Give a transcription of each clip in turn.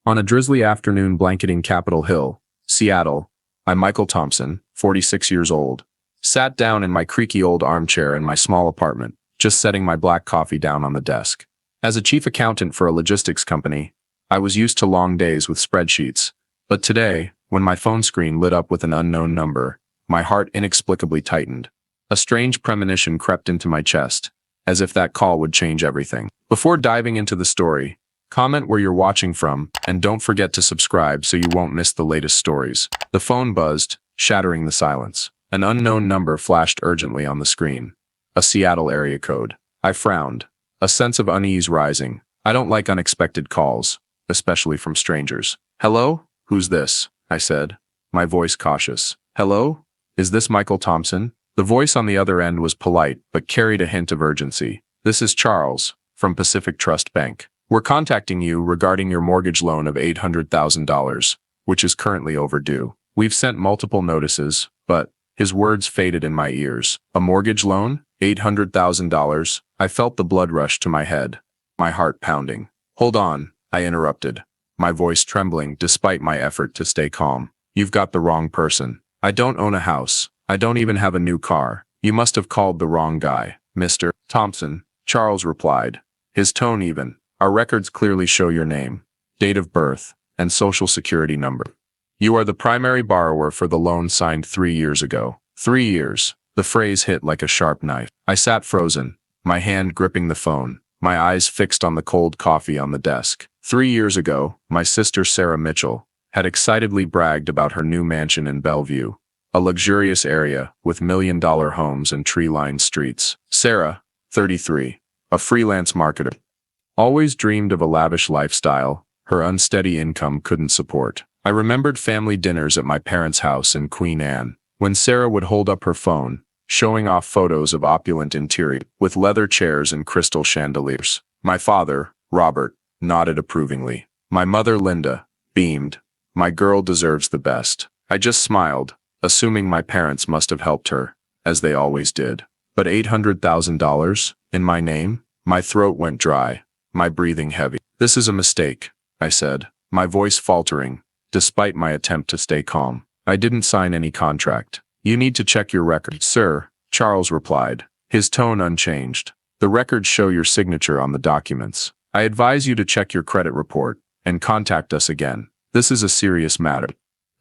On a drizzly afternoon blanketing Capitol Hill, Seattle, I, Michael Thompson, 46 years old, sat down in my creaky old armchair in my small apartment, just setting my black coffee down on the desk. As a chief accountant for a logistics company, I was used to long days with spreadsheets, but today, when my phone screen lit up with an unknown number, my heart inexplicably tightened. A strange premonition crept into my chest, as if that call would change everything. Before diving into the story, comment where you're watching from, and don't forget to subscribe so you won't miss the latest stories. The phone buzzed, shattering the silence. An unknown number flashed urgently on the screen. A Seattle area code. I frowned, a sense of unease rising. I don't like unexpected calls, especially from strangers. "Hello? Who's this?" I said, my voice cautious. "Hello? Is this Michael Thompson?" The voice on the other end was polite, but carried a hint of urgency. "This is Charles, from Pacific Trust Bank. We're contacting you regarding your mortgage loan of $800,000, which is currently overdue. We've sent multiple notices, but..." His words faded in my ears. "A mortgage loan? $800,000? I felt the blood rush to my head, my heart pounding. "Hold on," I interrupted, my voice trembling despite my effort to stay calm. "You've got the wrong person. I don't own a house. I don't even have a new car. You must have called the wrong guy, Mr. Thompson," Charles replied, his tone even. "Our records clearly show your name, date of birth, and social security number. You are the primary borrower for the loan signed 3 years ago." 3 years. The phrase hit like a sharp knife. I sat frozen, my hand gripping the phone, my eyes fixed on the cold coffee on the desk. 3 years ago, my sister Sarah Mitchell had excitedly bragged about her new mansion in Bellevue, a luxurious area with million-dollar homes and tree-lined streets. Sarah, 33, a freelance marketer, always dreamed of a lavish lifestyle her unsteady income couldn't support. I remembered family dinners at my parents' house in Queen Anne, when Sarah would hold up her phone, showing off photos of opulent interior, with leather chairs and crystal chandeliers. My father, Robert, nodded approvingly. My mother, Linda, beamed. "My girl deserves the best." I just smiled, assuming my parents must have helped her, as they always did. But $800,000? In my name? My throat went dry, my breathing heavy. "This is a mistake," I said, my voice faltering, despite my attempt to stay calm. "I didn't sign any contract. You need to check your record." "Sir," Charles replied, his tone unchanged. "The records show your signature on the documents. I advise you to check your credit report and contact us again. This is a serious matter,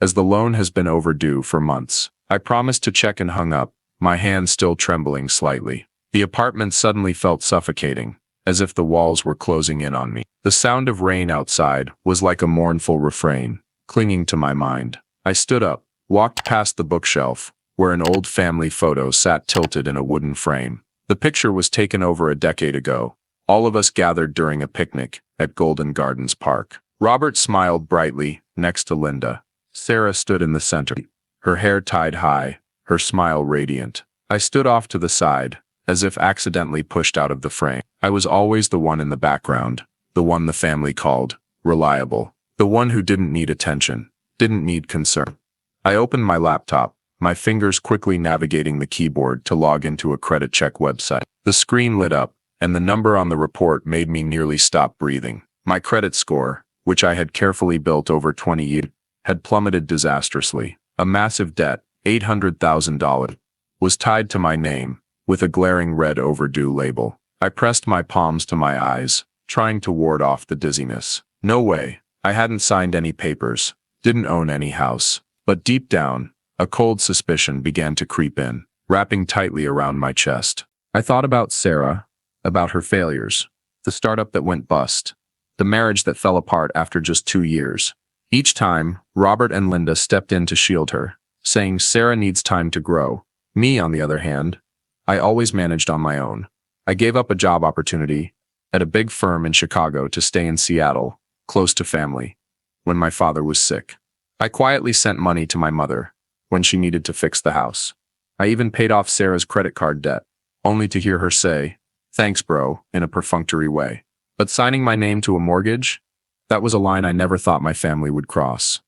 as the loan has been overdue for months." I promised to check and hung up, my hand still trembling slightly. The apartment suddenly felt suffocating, as if the walls were closing in on me. The sound of rain outside was like a mournful refrain, clinging to my mind. I stood up, walked past the bookshelf, where an old family photo sat tilted in a wooden frame. The picture was taken over a decade ago, all of us gathered during a picnic at Golden Gardens Park. Robert smiled brightly, next to Linda. Sarah stood in the center, her hair tied high, her smile radiant. I stood off to the side, as if accidentally pushed out of the frame. I was always the one in the background, the one the family called reliable, the one who didn't need attention, didn't need concern. I opened my laptop, my fingers quickly navigating the keyboard to log into a credit check website. The screen lit up, and the number on the report made me nearly stop breathing. My credit score, which I had carefully built over 20 years, had plummeted disastrously. A massive debt, $800,000, was tied to my name, with a glaring red overdue label. I pressed my palms to my eyes, trying to ward off the dizziness. No way. I hadn't signed any papers, didn't own any house. But deep down, a cold suspicion began to creep in, wrapping tightly around my chest. I thought about Sarah, about her failures, the startup that went bust, the marriage that fell apart after just 2 years. Each time, Robert and Linda stepped in to shield her, saying Sarah needs time to grow. Me, on the other hand, I always managed on my own. I gave up a job opportunity at a big firm in Chicago to stay in Seattle, close to family, when my father was sick. I quietly sent money to my mother when she needed to fix the house. I even paid off Sarah's credit card debt, only to hear her say, "Thanks, bro," in a perfunctory way. But signing my name to a mortgage? That was a line I never thought my family would cross.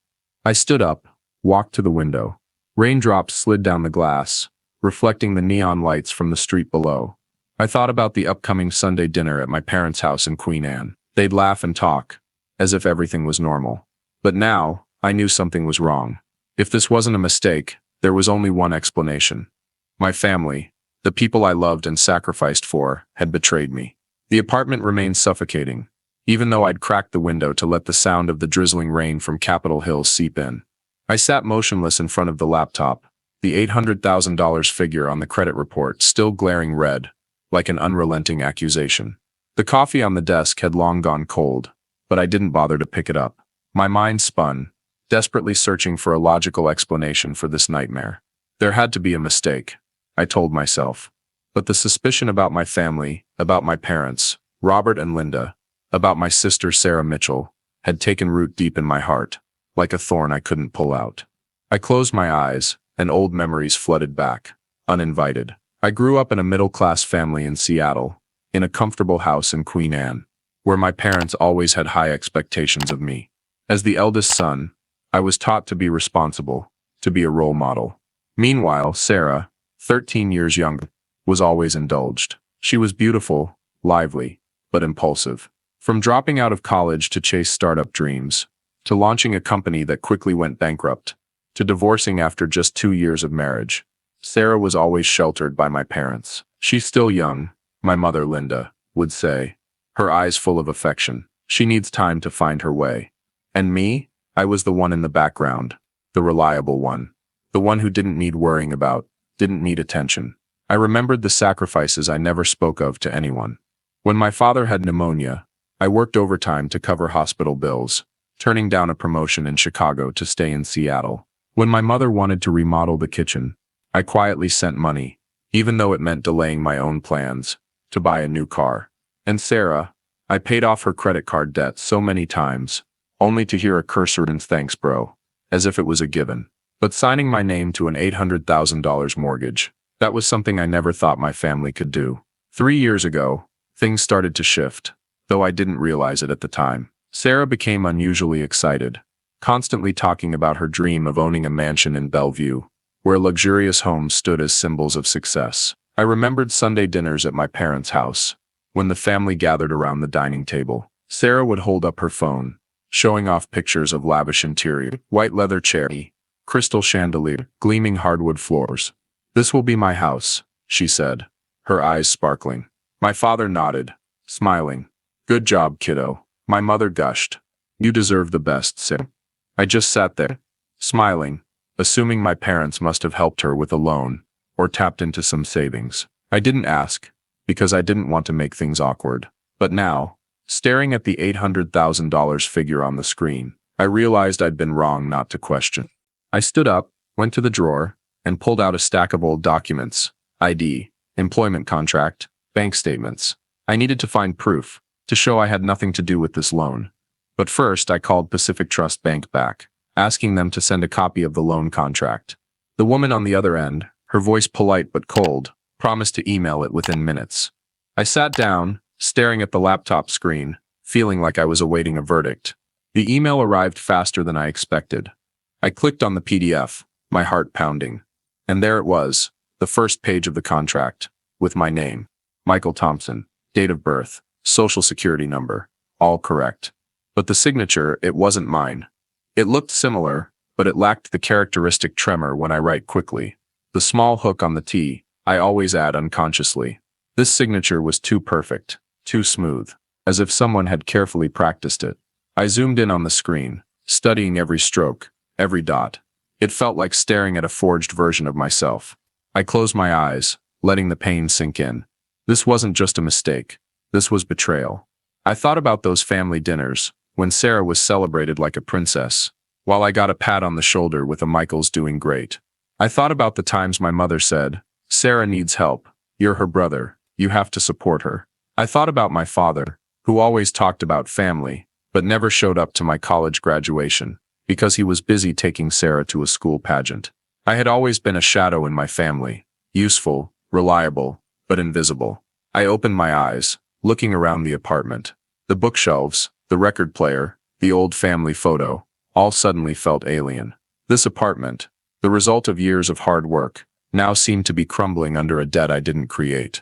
I stood up, walked to the window. Raindrops slid down the glass, reflecting the neon lights from the street below. I thought about the upcoming Sunday dinner at my parents' house in Queen Anne. They'd laugh and talk, as if everything was normal. But now, I knew something was wrong. If this wasn't a mistake, there was only one explanation. My family, the people I loved and sacrificed for, had betrayed me. The apartment remained suffocating, even though I'd cracked the window to let the sound of the drizzling rain from Capitol Hill seep in. I sat motionless in front of the laptop, the $800,000 figure on the credit report still glaring red, like an unrelenting accusation. The coffee on the desk had long gone cold, but I didn't bother to pick it up. My mind spun, desperately searching for a logical explanation for this nightmare. There had to be a mistake, I told myself. But the suspicion about my family, about my parents, Robert and Linda, about my sister Sarah Mitchell, had taken root deep in my heart, like a thorn I couldn't pull out. I closed my eyes, and old memories flooded back, uninvited. I grew up in a middle-class family in Seattle, in a comfortable house in Queen Anne, where my parents always had high expectations of me. As the eldest son, I was taught to be responsible, to be a role model. Meanwhile, Sarah, 13 years younger, was always indulged. She was beautiful, lively, but impulsive. From dropping out of college to chase startup dreams, to launching a company that quickly went bankrupt, to divorcing after just 2 years of marriage, Sarah was always sheltered by my parents. "She's still young," my mother Linda would say, her eyes full of affection. "She needs time to find her way." And me? I was the one in the background, the reliable one, the one who didn't need worrying about, didn't need attention. I remembered the sacrifices I never spoke of to anyone. When my father had pneumonia, I worked overtime to cover hospital bills, turning down a promotion in Chicago to stay in Seattle. When my mother wanted to remodel the kitchen, I quietly sent money, even though it meant delaying my own plans, to buy a new car. And Sarah, I paid off her credit card debt so many times, only to hear a cursory "thanks bro," as if it was a given. But signing my name to an $800,000 mortgage, that was something I never thought my family could do. 3 years ago, things started to shift, though I didn't realize it at the time. Sarah became unusually excited, constantly talking about her dream of owning a mansion in Bellevue, where luxurious homes stood as symbols of success. I remembered Sunday dinners at my parents' house. When the family gathered around the dining table, Sarah would hold up her phone, showing off pictures of lavish interior, white leather chair, crystal chandelier, gleaming hardwood floors. "This will be my house," she said, her eyes sparkling. My father nodded, smiling. "Good job, kiddo." My mother gushed. "You deserve the best, Sarah." I just sat there, smiling, assuming my parents must have helped her with a loan, or tapped into some savings. I didn't ask, because I didn't want to make things awkward. But now, staring at the $800,000 figure on the screen, I realized I'd been wrong not to question. I stood up, went to the drawer, and pulled out a stack of old documents: ID, employment contract, bank statements. I needed to find proof, to show I had nothing to do with this loan. But first I called Pacific Trust Bank back, asking them to send a copy of the loan contract. The woman on the other end, her voice polite but cold, promised to email it within minutes. I sat down, staring at the laptop screen, feeling like I was awaiting a verdict. The email arrived faster than I expected. I clicked on the PDF, my heart pounding. And there it was, the first page of the contract, with my name, Michael Thompson, date of birth, social security number, all correct. But the signature, it wasn't mine. It looked similar, but it lacked the characteristic tremor when I write quickly. The small hook on the T, I always add unconsciously. This signature was too perfect, too smooth, as if someone had carefully practiced it. I zoomed in on the screen, studying every stroke, every dot. It felt like staring at a forged version of myself. I closed my eyes, letting the pain sink in. This wasn't just a mistake. This was betrayal. I thought about those family dinners, when Sarah was celebrated like a princess, while I got a pat on the shoulder with a "Michael's doing great." I thought about the times my mother said, "Sarah needs help. You're her brother. You have to support her." I thought about my father, who always talked about family, but never showed up to my college graduation, because he was busy taking Sarah to a school pageant. I had always been a shadow in my family, useful, reliable, but invisible. I opened my eyes, looking around the apartment. The bookshelves, the record player, the old family photo, all suddenly felt alien. This apartment, the result of years of hard work, now seemed to be crumbling under a debt I didn't create.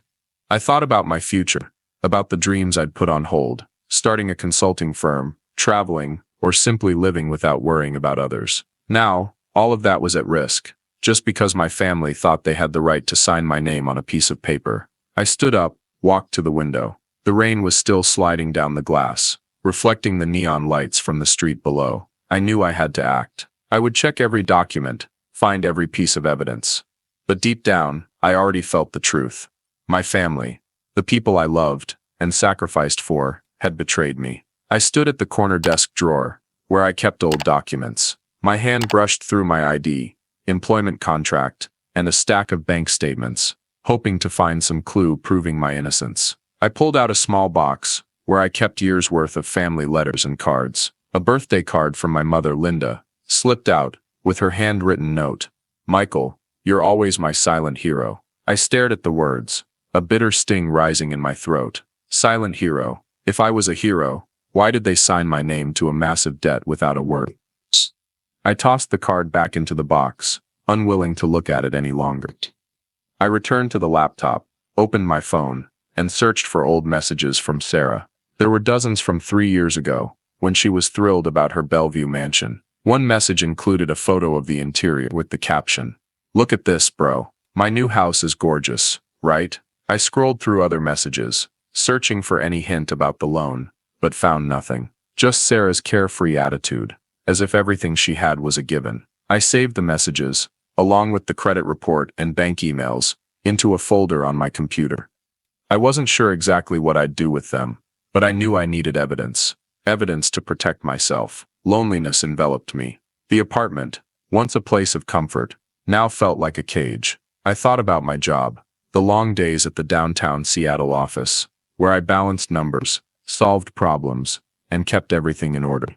I thought about my future, about the dreams I'd put on hold, starting a consulting firm, traveling, or simply living without worrying about others. Now, all of that was at risk, just because my family thought they had the right to sign my name on a piece of paper. I stood up, walked to the window. The rain was still sliding down the glass, reflecting the neon lights from the street below. I knew I had to act. I would check every document, find every piece of evidence. But deep down, I already felt the truth. My family, the people I loved and sacrificed for, had betrayed me. I stood at the corner desk drawer, where I kept old documents. My hand brushed through my ID, employment contract, and a stack of bank statements, hoping to find some clue proving my innocence. I pulled out a small box, where I kept years' worth of family letters and cards. A birthday card from my mother, Linda, slipped out, with her handwritten note. "Michael, you're always my silent hero." I stared at the words, a bitter sting rising in my throat. Silent hero. If I was a hero, why did they sign my name to a massive debt without a word? I tossed the card back into the box, unwilling to look at it any longer. I returned to the laptop, opened my phone, and searched for old messages from Sarah. There were dozens from 3 years ago, when she was thrilled about her Bellevue mansion. One message included a photo of the interior with the caption, "Look at this, bro. My new house is gorgeous, right?" I scrolled through other messages, searching for any hint about the loan, but found nothing. Just Sarah's carefree attitude, as if everything she had was a given. I saved the messages, along with the credit report and bank emails, into a folder on my computer. I wasn't sure exactly what I'd do with them, but I knew I needed evidence. Evidence to protect myself. Loneliness enveloped me. The apartment, once a place of comfort, now felt like a cage. I thought about my job, the long days at the downtown Seattle office, where I balanced numbers, solved problems, and kept everything in order.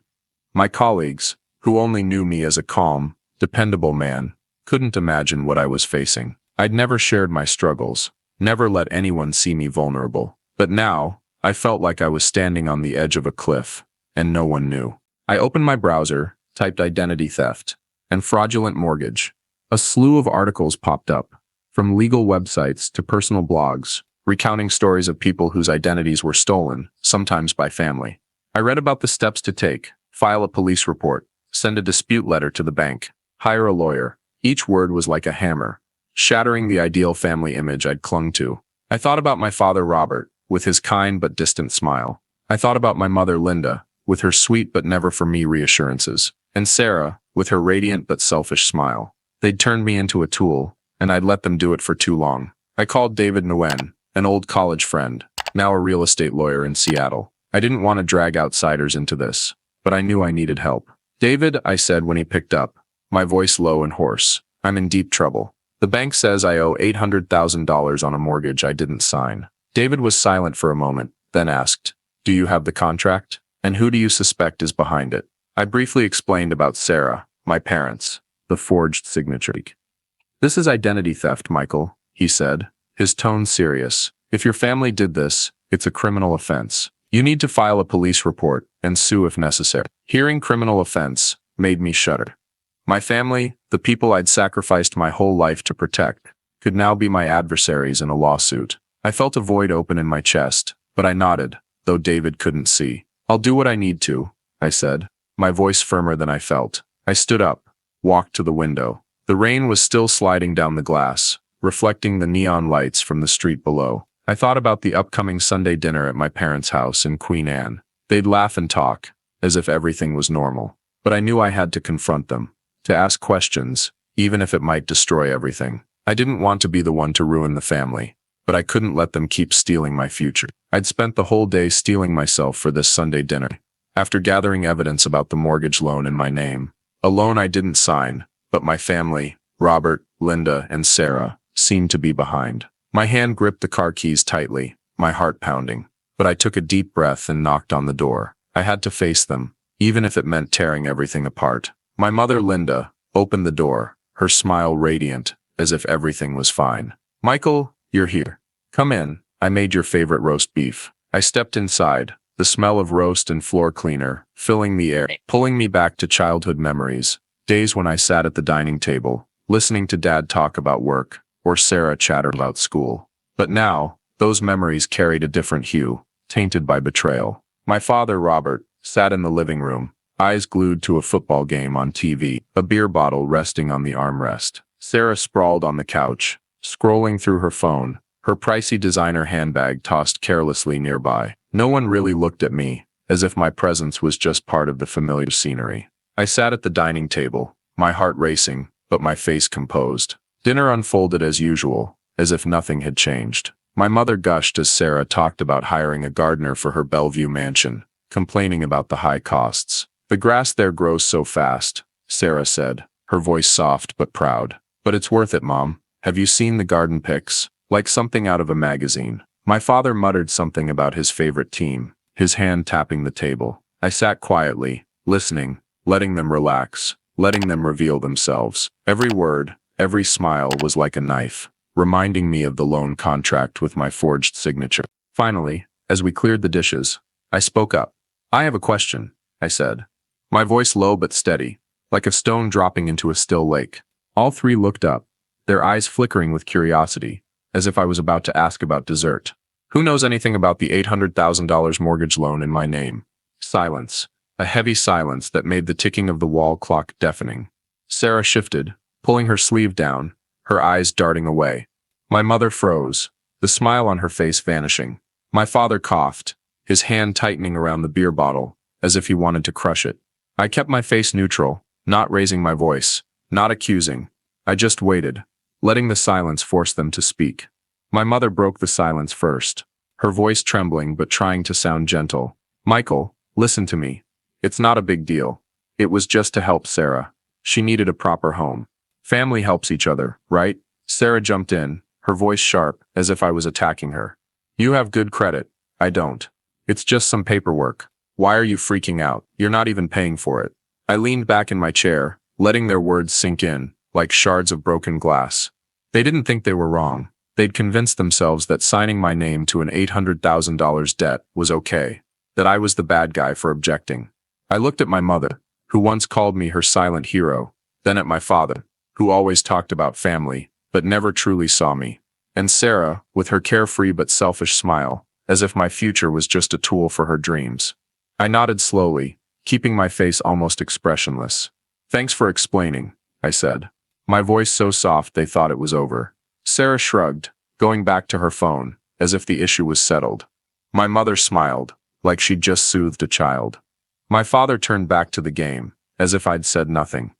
My colleagues, who only knew me as a calm, dependable man, couldn't imagine what I was facing. I'd never shared my struggles, never let anyone see me vulnerable. But now, I felt like I was standing on the edge of a cliff, and no one knew. I opened my browser, typed identity theft, and fraudulent mortgage. A slew of articles popped up, from legal websites to personal blogs, recounting stories of people whose identities were stolen, sometimes by family. I read about the steps to take: file a police report, send a dispute letter to the bank, hire a lawyer. Each word was like a hammer, shattering the ideal family image I'd clung to. I thought about my father Robert, with his kind but distant smile. I thought about my mother Linda, with her sweet but never for me reassurances, and Sarah, with her radiant but selfish smile. They'd turned me into a tool, and I'd let them do it for too long. I called David Nguyen, an old college friend, now a real estate lawyer in Seattle. I didn't want to drag outsiders into this, but I knew I needed help. "David," I said when he picked up, my voice low and hoarse, "I'm in deep trouble. The bank says I owe $800,000 on a mortgage I didn't sign." David was silent for a moment, then asked, "Do you have the contract? And who do you suspect is behind it?" I briefly explained about Sarah, my parents, the forged signature. "This is identity theft, Michael," he said, his tone serious. "If your family did this, it's a criminal offense. You need to file a police report and sue if necessary." Hearing criminal offense made me shudder. My family, the people I'd sacrificed my whole life to protect, could now be my adversaries in a lawsuit. I felt a void open in my chest, but I nodded, though David couldn't see. "I'll do what I need to," I said, my voice firmer than I felt. I stood up, walked to the window. The rain was still sliding down the glass, reflecting the neon lights from the street below. I thought about the upcoming Sunday dinner at my parents' house in Queen Anne. They'd laugh and talk, as if everything was normal. But I knew I had to confront them, to ask questions, even if it might destroy everything. I didn't want to be the one to ruin the family, but I couldn't let them keep stealing my future. I'd spent the whole day steeling myself for this Sunday dinner. After gathering evidence about the mortgage loan in my name, a loan I didn't sign, but my family, Robert, Linda, and Sarah, seemed to be behind. My hand gripped the car keys tightly, my heart pounding. But I took a deep breath and knocked on the door. I had to face them, even if it meant tearing everything apart. My mother, Linda, opened the door, her smile radiant, as if everything was fine. "Michael, you're here. Come in. I made your favorite roast beef." I stepped inside, the smell of roast and floor cleaner filling the air, pulling me back to childhood memories, days when I sat at the dining table, listening to Dad talk about work, or Sarah chatter about school. But now, those memories carried a different hue, tainted by betrayal. My father, Robert, sat in the living room, eyes glued to a football game on TV, a beer bottle resting on the armrest. Sarah sprawled on the couch, scrolling through her phone, her pricey designer handbag tossed carelessly nearby. No one really looked at me, as if my presence was just part of the familiar scenery. I sat at the dining table, my heart racing, but my face composed. Dinner unfolded as usual, as if nothing had changed. My mother gushed as Sarah talked about hiring a gardener for her Bellevue mansion, complaining about the high costs. "The grass there grows so fast," Sarah said, her voice soft but proud. "But it's worth it, Mom. Have you seen the garden pics? Like something out of a magazine." My father muttered something about his favorite team, his hand tapping the table. I sat quietly, listening, letting them relax, letting them reveal themselves. Every word, every smile was like a knife, reminding me of the loan contract with my forged signature. Finally, as we cleared the dishes, I spoke up. "I have a question," I said, my voice low but steady, like a stone dropping into a still lake. All three looked up, their eyes flickering with curiosity, as if I was about to ask about dessert. "Who knows anything about the $800,000 mortgage loan in my name?" Silence. A heavy silence that made the ticking of the wall clock deafening. Sarah shifted, pulling her sleeve down, her eyes darting away. My mother froze, the smile on her face vanishing. My father coughed, his hand tightening around the beer bottle, as if he wanted to crush it. I kept my face neutral, not raising my voice, not accusing. I just waited, letting the silence force them to speak. My mother broke the silence first, her voice trembling but trying to sound gentle. "Michael, listen to me. It's not a big deal. It was just to help Sarah. She needed a proper home. Family helps each other, right?" Sarah jumped in, her voice sharp, as if I was attacking her. "You have good credit. I don't. It's just some paperwork. Why are you freaking out? You're not even paying for it." I leaned back in my chair, letting their words sink in, like shards of broken glass. They didn't think they were wrong. They'd convinced themselves that signing my name to an $800,000 debt was okay, that I was the bad guy for objecting. I looked at my mother, who once called me her silent hero, then at my father, who always talked about family, but never truly saw me, and Sarah, with her carefree but selfish smile, as if my future was just a tool for her dreams. I nodded slowly, keeping my face almost expressionless. "Thanks for explaining," I said, my voice so soft they thought it was over. Sarah shrugged, going back to her phone, as if the issue was settled. My mother smiled, like she'd just soothed a child. My father turned back to the game, as if I'd said nothing.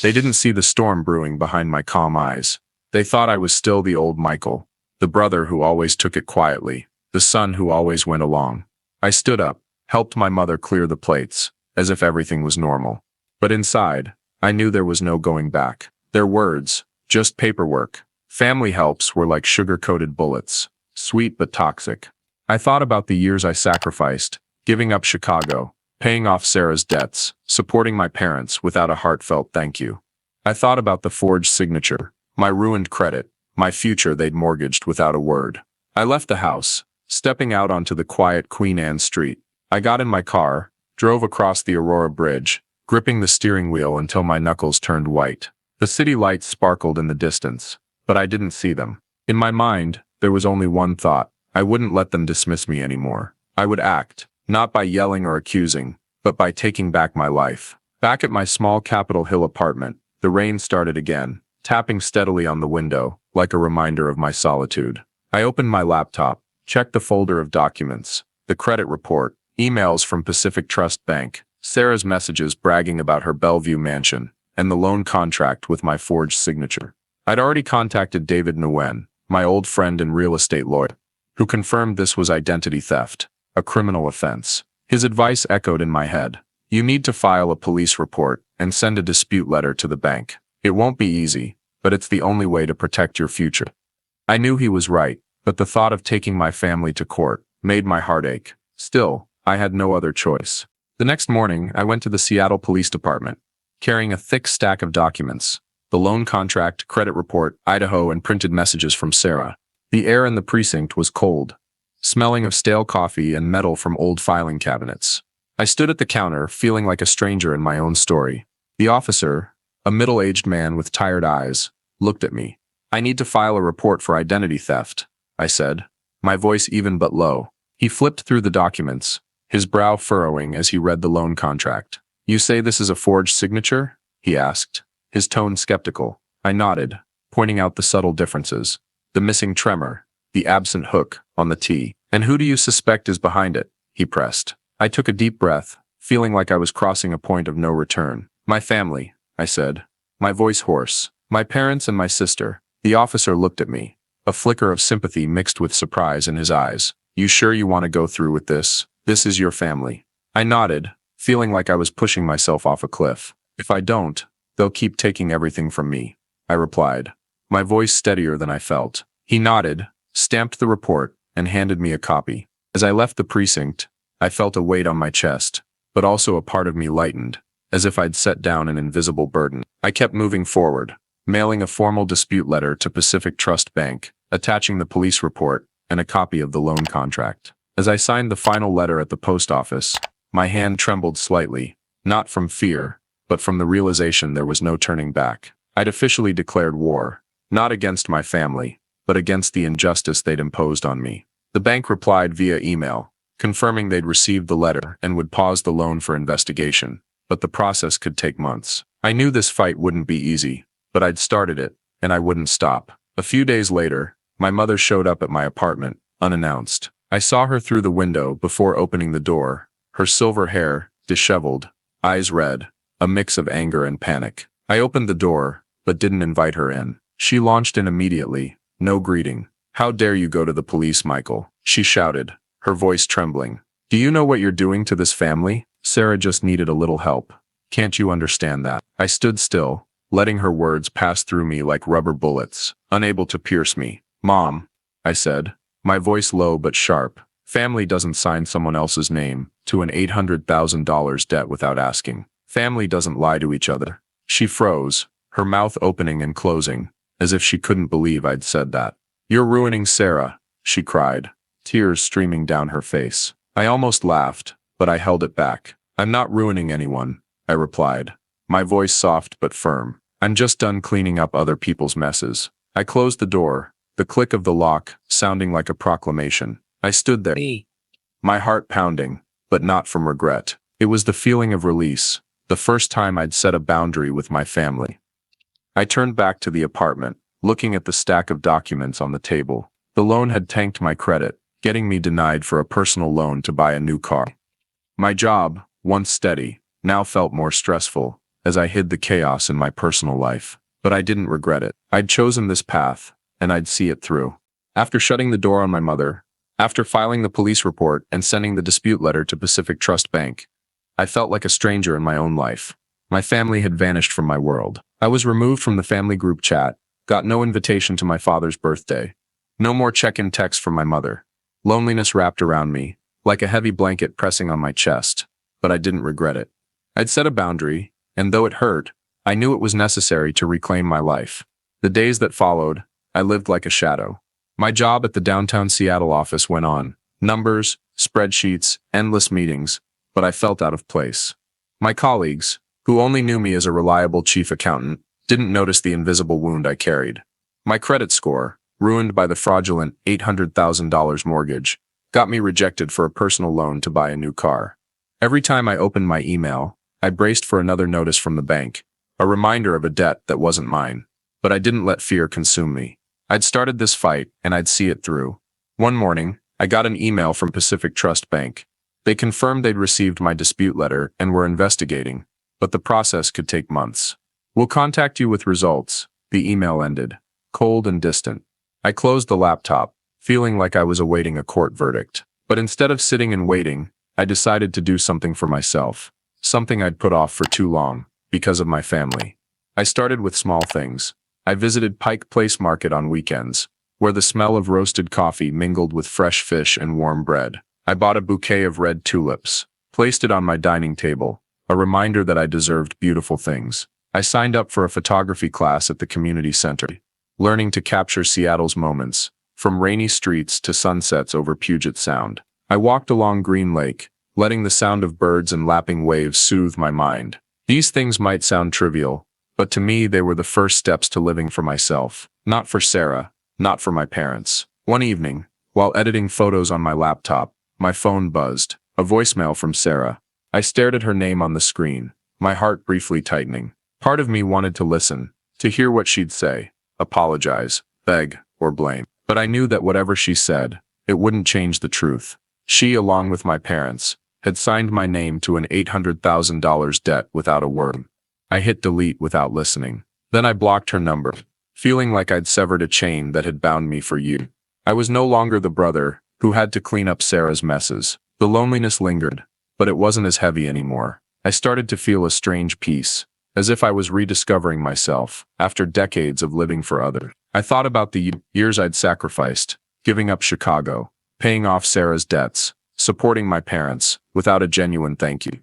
They didn't see the storm brewing behind my calm eyes. They thought I was still the old Michael, the brother who always took it quietly, the son who always went along. I stood up, helped my mother clear the plates, as if everything was normal. But inside, I knew there was no going back. Their words, just paperwork. Family helps were like sugar-coated bullets, sweet but toxic. I thought about the years I sacrificed, giving up Chicago, paying off Sarah's debts, supporting my parents without a heartfelt thank you. I thought about the forged signature, my ruined credit, my future they'd mortgaged without a word. I left the house, stepping out onto the quiet Queen Anne Street. I got in my car, drove across the Aurora Bridge, gripping the steering wheel until my knuckles turned white. The city lights sparkled in the distance, but I didn't see them. In my mind, there was only one thought. I wouldn't let them dismiss me anymore. I would act, not by yelling or accusing, but by taking back my life. Back at my small Capitol Hill apartment, the rain started again, tapping steadily on the window, like a reminder of my solitude. I opened my laptop, checked the folder of documents, the credit report, emails from Pacific Trust Bank, Sarah's messages bragging about her Bellevue mansion, and the loan contract with my forged signature. I'd already contacted David Nguyen, my old friend and real estate lawyer, who confirmed this was identity theft, a criminal offense. His advice echoed in my head. "You need to file a police report and send a dispute letter to the bank. It won't be easy, but it's the only way to protect your future." I knew he was right, but the thought of taking my family to court made my heart ache. Still, I had no other choice. The next morning, I went to the Seattle Police Department, carrying a thick stack of documents, the loan contract, credit report, Idaho, and printed messages from Sarah. The air in the precinct was cold, smelling of stale coffee and metal from old filing cabinets. I stood at the counter, feeling like a stranger in my own story. The officer, a middle-aged man with tired eyes, looked at me. "I need to file a report for identity theft," I said, my voice even but low. He flipped through the documents, his brow furrowing as he read the loan contract. "You say this is a forged signature?" he asked, his tone skeptical. I nodded, pointing out the subtle differences. The missing tremor, the absent hook on the T. "And who do you suspect is behind it?" he pressed. I took a deep breath, feeling like I was crossing a point of no return. "My family," I said, my voice hoarse. "My parents and my sister." The officer looked at me, a flicker of sympathy mixed with surprise in his eyes. "You sure you want to go through with this? This is your family." I nodded, feeling like I was pushing myself off a cliff. "If I don't, they'll keep taking everything from me," I replied, my voice steadier than I felt. He nodded, stamped the report, and handed me a copy. As I left the precinct, I felt a weight on my chest, but also a part of me lightened, as if I'd set down an invisible burden. I kept moving forward, mailing a formal dispute letter to Pacific Trust Bank, attaching the police report and a copy of the loan contract. As I signed the final letter at the post office, my hand trembled slightly, not from fear, but from the realization there was no turning back. I'd officially declared war, not against my family, but against the injustice they'd imposed on me. The bank replied via email, confirming they'd received the letter and would pause the loan for investigation, but the process could take months. I knew this fight wouldn't be easy, but I'd started it, and I wouldn't stop. A few days later, my mother showed up at my apartment, unannounced. I saw her through the window before opening the door, her silver hair, disheveled, eyes red, a mix of anger and panic. I opened the door, but didn't invite her in. She launched in immediately, no greeting. "How dare you go to the police, Michael?" she shouted, her voice trembling. "Do you know what you're doing to this family? Sarah just needed a little help. Can't you understand that?" I stood still, letting her words pass through me like rubber bullets, unable to pierce me. "Mom," I said, my voice low but sharp, "family doesn't sign someone else's name to an $800,000 debt without asking. Family doesn't lie to each other." She froze, her mouth opening and closing, as if she couldn't believe I'd said that. "You're ruining Sarah," she cried, tears streaming down her face. I almost laughed, but I held it back. "I'm not ruining anyone," I replied, my voice soft but firm. "I'm just done cleaning up other people's messes." I closed the door, the click of the lock sounding like a proclamation. I stood there, my heart pounding, but not from regret. It was the feeling of release, the first time I'd set a boundary with my family. I turned back to the apartment, looking at the stack of documents on the table. The loan had tanked my credit, getting me denied for a personal loan to buy a new car. My job, once steady, now felt more stressful, as I hid the chaos in my personal life. But I didn't regret it. I'd chosen this path, and I'd see it through. After shutting the door on my mother, after filing the police report and sending the dispute letter to Pacific Trust Bank, I felt like a stranger in my own life. My family had vanished from my world. I was removed from the family group chat, got no invitation to my father's birthday, no more check-in text from my mother. Loneliness wrapped around me, like a heavy blanket pressing on my chest, but I didn't regret it. I'd set a boundary, and though it hurt, I knew it was necessary to reclaim my life. The days that followed, I lived like a shadow. My job at the downtown Seattle office went on. Numbers, spreadsheets, endless meetings, but I felt out of place. My colleagues, who only knew me as a reliable chief accountant, didn't notice the invisible wound I carried. My credit score, ruined by the fraudulent $800,000 mortgage, got me rejected for a personal loan to buy a new car. Every time I opened my email, I braced for another notice from the bank, a reminder of a debt that wasn't mine. But I didn't let fear consume me. I'd started this fight, and I'd see it through. One morning, I got an email from Pacific Trust Bank. They confirmed they'd received my dispute letter and were investigating, but the process could take months. "We'll contact you with results," the email ended, cold and distant. I closed the laptop, feeling like I was awaiting a court verdict. But instead of sitting and waiting, I decided to do something for myself, something I'd put off for too long, because of my family. I started with small things. I visited Pike Place Market on weekends, where the smell of roasted coffee mingled with fresh fish and warm bread. I bought a bouquet of red tulips, placed it on my dining table, a reminder that I deserved beautiful things. I signed up for a photography class at the community center, learning to capture Seattle's moments, from rainy streets to sunsets over Puget Sound. I walked along Green Lake, letting the sound of birds and lapping waves soothe my mind. These things might sound trivial, but to me they were the first steps to living for myself, not for Sarah, not for my parents. One evening, while editing photos on my laptop, my phone buzzed. A voicemail from Sarah. I stared at her name on the screen, my heart briefly tightening. Part of me wanted to listen, to hear what she'd say, apologize, beg, or blame. But I knew that whatever she said, it wouldn't change the truth. She, along with my parents, had signed my name to an $800,000 debt without a word. I hit delete without listening. Then I blocked her number, feeling like I'd severed a chain that had bound me for years. I was no longer the brother who had to clean up Sarah's messes. The loneliness lingered, but it wasn't as heavy anymore. I started to feel a strange peace, as if I was rediscovering myself after decades of living for others. I thought about the years I'd sacrificed, giving up Chicago, paying off Sarah's debts, supporting my parents without a genuine thank you.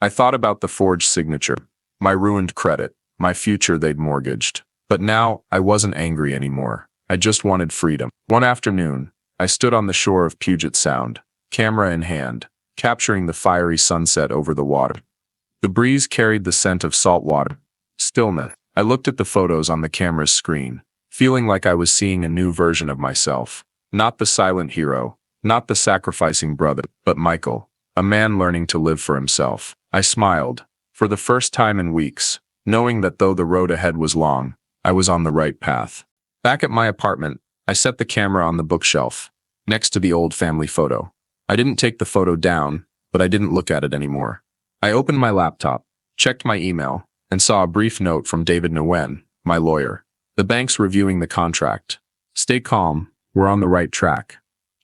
I thought about the forged signature, my ruined credit, my future they'd mortgaged. But now, I wasn't angry anymore. I just wanted freedom. One afternoon, I stood on the shore of Puget Sound, camera in hand, capturing the fiery sunset over the water. The breeze carried the scent of salt water. Stillness. I looked at the photos on the camera's screen, feeling like I was seeing a new version of myself. Not the silent hero, not the sacrificing brother, but Michael, a man learning to live for himself. I smiled, for the first time in weeks, knowing that though the road ahead was long, I was on the right path. Back at my apartment, I set the camera on the bookshelf, next to the old family photo. I didn't take the photo down, but I didn't look at it anymore. I opened my laptop, checked my email, and saw a brief note from David Nguyen, my lawyer. The bank's reviewing the contract. Stay calm, we're on the right track.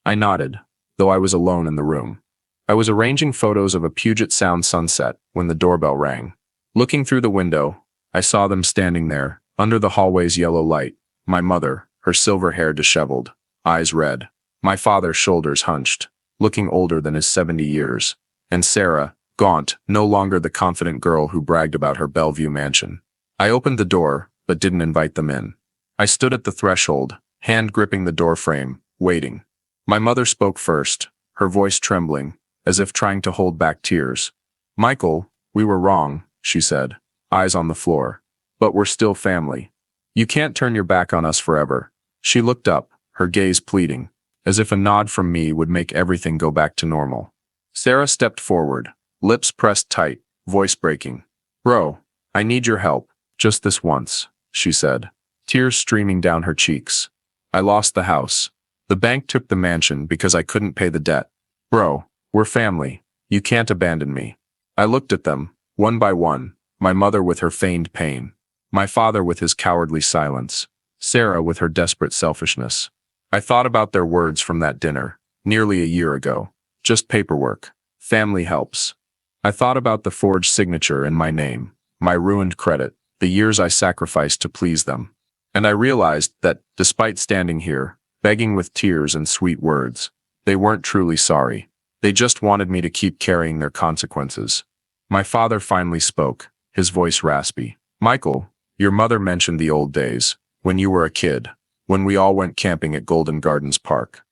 I nodded, though I was alone in the room. I was arranging photos of a Puget Sound sunset when the doorbell rang. Looking through the window, I saw them standing there, under the hallway's yellow light. My mother, her silver hair disheveled, eyes red. My father, shoulders hunched, looking older than his 70 years. And Sarah, gaunt, no longer the confident girl who bragged about her Bellevue mansion. I opened the door, but didn't invite them in. I stood at the threshold, hand gripping the doorframe, waiting. My mother spoke first, her voice trembling, as if trying to hold back tears. "Michael, we were wrong," she said, eyes on the floor. "But we're still family. You can't turn your back on us forever." She looked up, her gaze pleading, as if a nod from me would make everything go back to normal. Sarah stepped forward, lips pressed tight, voice breaking. "Bro, I need your help, just this once," she said, tears streaming down her cheeks. "I lost the house. The bank took the mansion because I couldn't pay the debt. Bro, we're family. You can't abandon me." I looked at them, one by one, my mother with her feigned pain, my father with his cowardly silence, Sarah with her desperate selfishness. I thought about their words from that dinner, nearly a year ago. Just paperwork. Family helps. I thought about the forged signature in my name, my ruined credit, the years I sacrificed to please them. And I realized that, despite standing here, begging with tears and sweet words, they weren't truly sorry. They just wanted me to keep carrying their consequences. My father finally spoke, his voice raspy. "Michael, your mother mentioned the old days, when you were a kid, when we all went camping at Golden Gardens Park.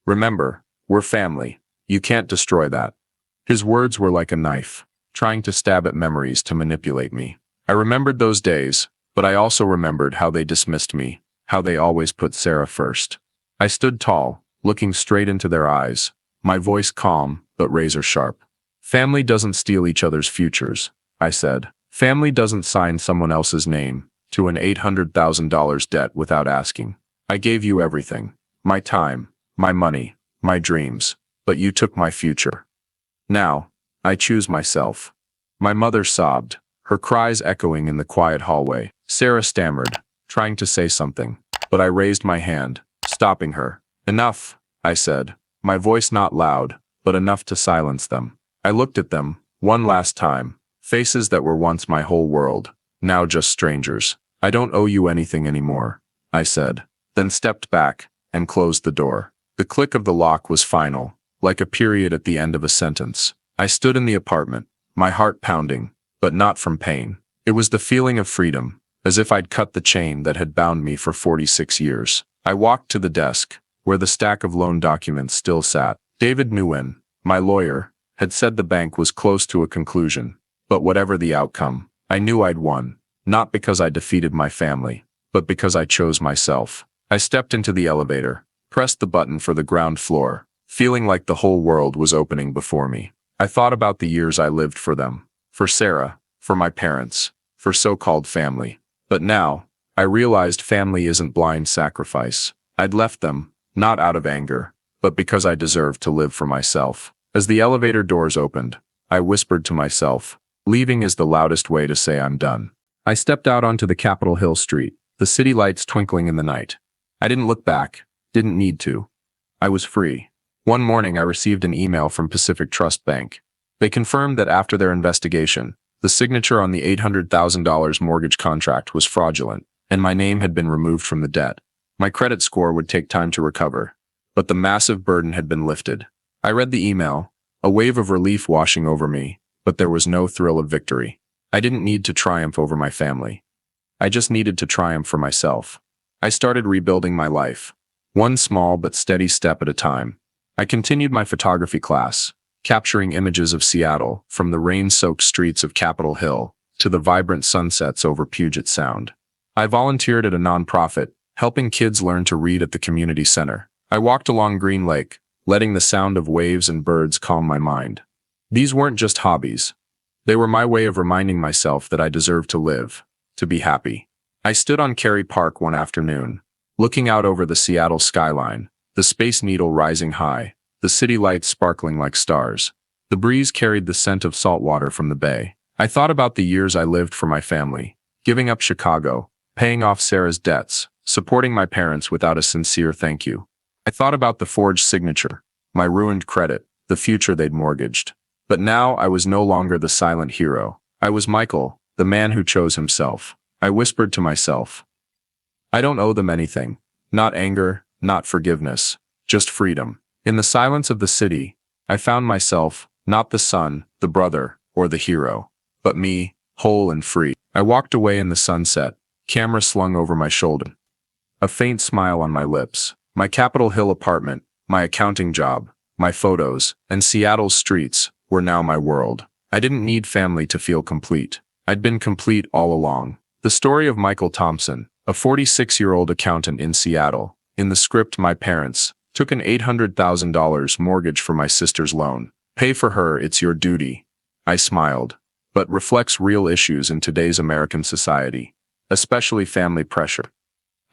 Remember, we're family. You can't destroy that." His words were like a knife, trying to stab at memories to manipulate me. I remembered those days, but I also remembered how they dismissed me, how they always put Sarah first. I stood tall, looking straight into their eyes, my voice calm but razor sharp. "Family doesn't steal each other's futures," I said. "Family doesn't sign someone else's name to an $800,000 debt without asking. I gave you everything. My time, my money, my dreams, but you took my future. Now, I choose myself." My mother sobbed, her cries echoing in the quiet hallway. Sarah stammered, trying to say something, but I raised my hand, stopping her. "Enough," I said, my voice not loud, but enough to silence them. I looked at them, one last time, faces that were once my whole world, now just strangers. "I don't owe you anything anymore," I said, then stepped back and closed the door. The click of the lock was final, like a period at the end of a sentence. I stood in the apartment, my heart pounding, but not from pain. It was the feeling of freedom, as if I'd cut the chain that had bound me for 46 years. I walked to the desk, where the stack of loan documents still sat. David Nguyen, my lawyer, had said the bank was close to a conclusion, but whatever the outcome, I knew I'd won, not because I defeated my family, but because I chose myself. I stepped into the elevator, pressed the button for the ground floor, feeling like the whole world was opening before me. I thought about the years I lived for them, for Sarah, for my parents, for so-called family. But now, I realized family isn't blind sacrifice. I'd left them, not out of anger, but because I deserved to live for myself. As the elevator doors opened, I whispered to myself, leaving is the loudest way to say I'm done. I stepped out onto the Capitol Hill street, the city lights twinkling in the night. I didn't look back, didn't need to. I was free. One morning I received an email from Pacific Trust Bank. They confirmed that after their investigation, the signature on the $800,000 mortgage contract was fraudulent, and my name had been removed from the debt. My credit score would take time to recover, but the massive burden had been lifted. I read the email, a wave of relief washing over me, but there was no thrill of victory. I didn't need to triumph over my family. I just needed to triumph for myself. I started rebuilding my life, one small but steady step at a time. I continued my photography class, capturing images of Seattle from the rain-soaked streets of Capitol Hill to the vibrant sunsets over Puget Sound. I volunteered at a nonprofit, helping kids learn to read at the community center. I walked along Green Lake, letting the sound of waves and birds calm my mind. These weren't just hobbies. They were my way of reminding myself that I deserved to live, to be happy. I stood on Cary Park one afternoon, looking out over the Seattle skyline, the Space Needle rising high, the city lights sparkling like stars. The breeze carried the scent of salt water from the bay. I thought about the years I lived for my family, giving up Chicago, paying off Sarah's debts, supporting my parents without a sincere thank you. I thought about the forged signature, my ruined credit, the future they'd mortgaged. But now I was no longer the silent hero. I was Michael, the man who chose himself. I whispered to myself, I don't owe them anything. Not anger, not forgiveness, just freedom. In the silence of the city, I found myself, not the son, the brother, or the hero, but me, whole and free. I walked away in the sunset, camera slung over my shoulder. A faint smile on my lips. My Capitol Hill apartment, my accounting job, my photos, and Seattle's streets were now my world. I didn't need family to feel complete. I'd been complete all along. The story of Michael Thompson, a 46-year-old accountant in Seattle. In the script, my parents took an $800,000 mortgage for my sister's loan. Pay for her, it's your duty. I smiled, but reflects real issues in today's American society, especially family pressure,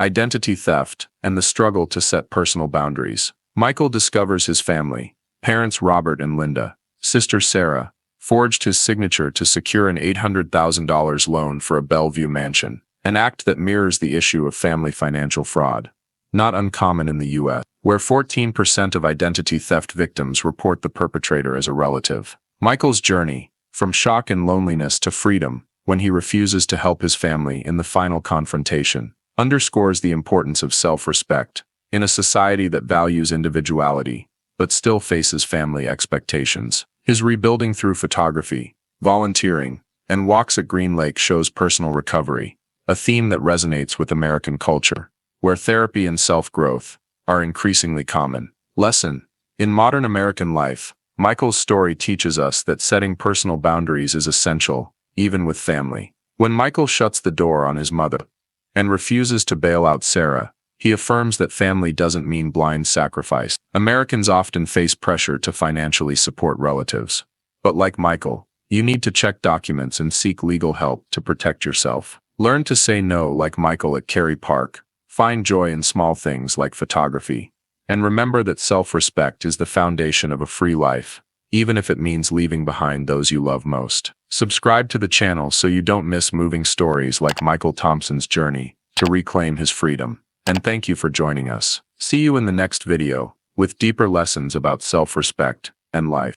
identity theft, and the struggle to set personal boundaries. Michael discovers his family, parents Robert and Linda, sister Sarah, forged his signature to secure an $800,000 loan for a Bellevue mansion, an act that mirrors the issue of family financial fraud. Not uncommon in the U.S., where 14% of identity theft victims report the perpetrator as a relative. Michael's journey, from shock and loneliness to freedom, when he refuses to help his family in the final confrontation, underscores the importance of self-respect in a society that values individuality, but still faces family expectations. His rebuilding through photography, volunteering, and walks at Green Lake shows personal recovery, a theme that resonates with American culture, where therapy and self-growth are increasingly common. Lesson: in modern American life, Michael's story teaches us that setting personal boundaries is essential, even with family. When Michael shuts the door on his mother and refuses to bail out Sarah, he affirms that family doesn't mean blind sacrifice. Americans often face pressure to financially support relatives. But like Michael, you need to check documents and seek legal help to protect yourself. Learn to say no like Michael at Cary Park. Find joy in small things like photography. And remember that self-respect is the foundation of a free life, even if it means leaving behind those you love most. Subscribe to the channel so you don't miss moving stories like Michael Thompson's journey to reclaim his freedom. And thank you for joining us. See you in the next video, with deeper lessons about self-respect and life.